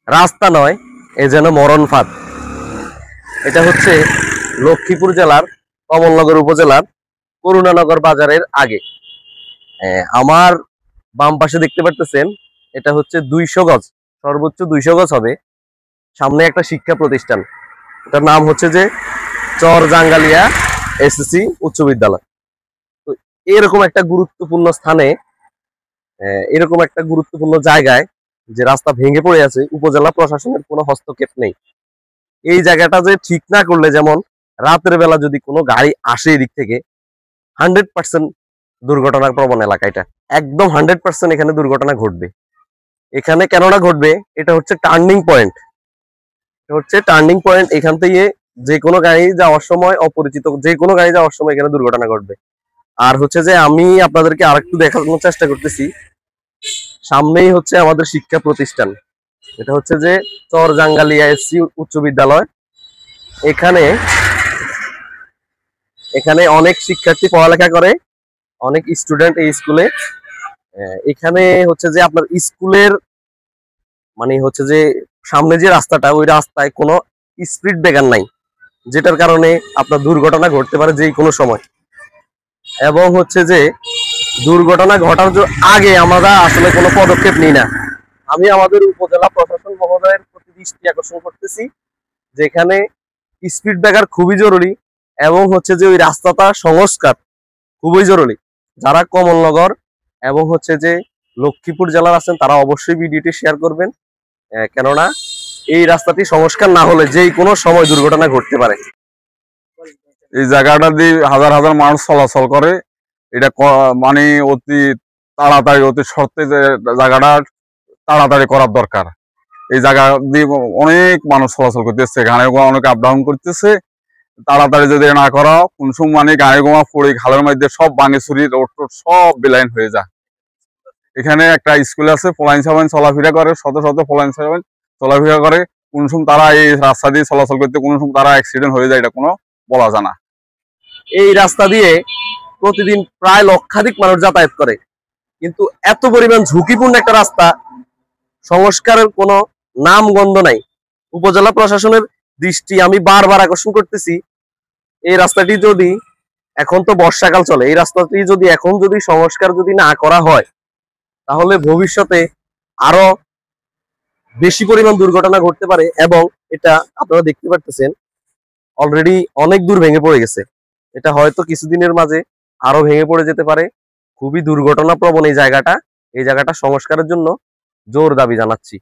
রাস্তা নয়, এ যেন মরণ ফাঁদ। এটা হচ্ছে লক্ষ্মীপুর জেলার কমলনগর উপজেলার করুণানগর বাজারের আগে। আমার বাম পাশে দেখতে পারতেছেন, এটা হচ্ছে 200 গজ, সর্বোচ্চ 200 গজ হবে। সামনে একটা শিক্ষা প্রতিষ্ঠান, এটার নাম হচ্ছে যে চর জাঙ্গালিয়া এসএসসি উচ্চ বিদ্যালয়। তো এরকম একটা গুরুত্বপূর্ণ স্থানে, এরকম একটা গুরুত্বপূর্ণ জায়গায় যে রাস্তা ভেঙে পড়ে আছে, উপজেলা প্রশাসনের কোনো হস্তক্ষেপ নেই। এই জায়গাটা যে ঠিক না করলে, যেমন রাতের বেলা যদি কোনো গাড়ি আসে এদিক থেকে, 100% দুর্ঘটনার প্রবণ এলাকা। এটা একদম 100% এখানে দুর্ঘটনা ঘটবে। এখানে কেননা ঘটবে, এটা হচ্ছে টার্নিং পয়েন্ট। এখান থেকে যে কোনো গাড়ি যাওয়ার সময়, অপরিচিত যে কোনো গাড়ি যাওয়ার সময় এখানে দুর্ঘটনা ঘটবে। আর হচ্ছে যে আমি আপনাদেরকে আরেকটু দেখানোর চেষ্টা করতেছি, সামনেই হচ্ছে আমাদের শিক্ষা প্রতিষ্ঠান। এটা হচ্ছে যে চর জাঙ্গালিয়া এসসি উচ্চ বিদ্যালয়। এখানে অনেক শিক্ষার্থী পড়ালেখা করে, অনেক স্টুডেন্ট এই স্কুলে। এখানে হচ্ছে যে আপনার স্কুলের মানে হচ্ছে যে সামনে যে রাস্তাটা, ওই রাস্তায় কোনো স্পিড ব্রেকার নাই, যেটার কারণে আপনার দুর্ঘটনা ঘটতে পারে যে কোনো সময়। এবং হচ্ছে যে দুর্ঘটনা ঘটার আগে আমরা আসলে কোনো পদক্ষেপ নিই না। আমি আমাদের উপজেলা প্রশাসন মহোদয়ের প্রতি দৃষ্টি আকর্ষণ করতেছি, যেখানে স্পিড ব্রেকার খুবই জরুরি এবং হচ্ছে যে ওই রাস্তাটা সংস্কার খুবই জরুরি। যারা কমলনগর এবং হচ্ছে যে লক্ষ্মীপুর জেলার আছেন, তারা অবশ্যই ভিডিওটি শেয়ার করবেন, কেননা এই রাস্তাটি সংস্কার না হলে যেই কোনো সময় দুর্ঘটনা ঘটতে পারে। এই জায়গাটা দিয়ে হাজার হাজার মানুষ চলাচল করে। এটা মানে অতি তাড়াতাড়ি, অতি শর্তে জায়গাটা তাড়াতাড়ি করার দরকার। এই জায়গা দিয়ে অনেক মানুষ চলাচল করতেছে, গাড়ি গোয়া অনেক আপ ডাউন করতেছে। তাড়াতাড়ি যদি না করা, কোন সময় মানে গাড়ি গোয়া পড়ে খালের মধ্যে সব ভাঙে চুরি, রোড টোড সব বেলাইন হয়ে যায়। এখানে একটা স্কুল আছে, ফলাইন সাবাইন চলাফেরা করে, শত শত ফলাইন সাবাইন চলাফেরা করে। কোন সময় তারা এই রাস্তা দিয়ে চলাচল করতে, কোন সময় তারা অ্যাক্সিডেন্ট হয়ে যায়, এটা কোনো বলা যায় না। এই রাস্তা দিয়ে প্রতিদিন প্রায় লক্ষাধিক মানুষ যাতায়াত করে, কিন্তু এত পরিমাণ ঝুঁকিপূর্ণ একটা রাস্তা, সংস্কারের কোনো নাম গন্ধ নাই। উপজেলা প্রশাসনের দৃষ্টি আমি বারবার আকর্ষণ করতেছি, এই রাস্তাটি যদি, এখন তো বর্ষাকাল চলে, এই রাস্তাটি যদি এখন যদি সংস্কার যদি না করা হয়, তাহলে ভবিষ্যতে আরো বেশি পরিমাণ দুর্ঘটনা ঘটতে পারে। এবং এটা আপনারা দেখতে পারতেছেন, অলরেডি অনেক দূর ভেঙে পড়ে গেছে। এটা হয়তো কিছুদিনের মাঝে আরো ভেঙে পড়ে যেতে পারে। খুবই দুর্ঘটনা প্রবণ এই জায়গাটা সংস্কারের জন্য জোর দাবি জানাচ্ছি।